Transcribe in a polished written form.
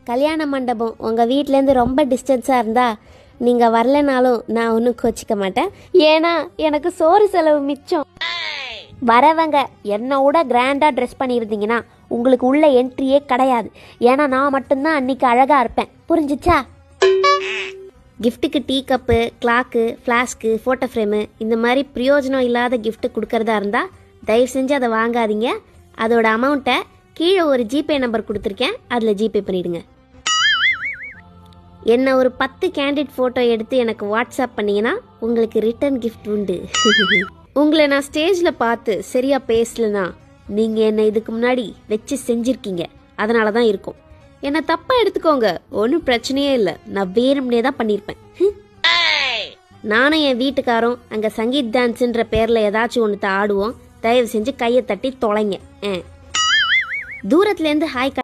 கல்யாண மண்டபம் உங்கள் வீட்டிலேருந்து ரொம்ப டிஸ்டன்ஸாக இருந்தால் நீங்கள் வரலனாலும் நான் ஒன்றும் கோச்சிக்க மாட்டேன். ஏன்னா எனக்கு சோறு செலவு மிச்சம். வரவங்க என்னோட கிராண்டாக ட்ரெஸ் பண்ணியிருந்தீங்கன்னா உங்களுக்கு உள்ள என்ட்ரியே கிடையாது. ஏன்னா நான் மட்டும்தான் அன்னைக்கு அழகாக இருப்பேன். புரிஞ்சிச்சா? கிஃப்ட்டுக்கு tea cup, clock, flask, photo frame இந்த மாதிரி பிரயோஜனம் இல்லாத கிஃப்ட்டு கொடுக்கறதா இருந்தால் தயவு செஞ்சு அதை வாங்காதீங்க. அதோட அமௌண்ட்டை கீழே ஒரு ஜிபே நம்பர் கொடுத்துருக்கேன், அதில் ஜிபே பண்ணிவிடுங்க. என்ன ஒரு 10 கேண்டிட் ஃபோட்டோ எடுத்து எனக்கு வாட்ஸ்அப் பண்ணிங்கன்னா உங்களுக்கு ரிட்டர்ன் கிஃப்ட் உண்டு. உங்களை நான் ஸ்டேஜில் பார்த்து சரியாக பேசலனா நீங்கள் என்னை இதுக்கு முன்னாடி வச்சு செஞ்சுருக்கீங்க, அதனால தான் இருக்கும். என்னை தப்பாக எடுத்துக்கோங்க, ஒன்றும் பிரச்சனையே இல்லை. நான் வேணும்னே தான் பண்ணியிருப்பேன். நானும் என் வீட்டுக்காரும் அங்கே சங்கீத் டான்ஸுன்ற பேரில் ஏதாச்சும் ஒன்று ஆடுவோம். தயவு செஞ்சு கையை தட்டி தொலைங்க. தூரத்துலேருந்து ஹாய்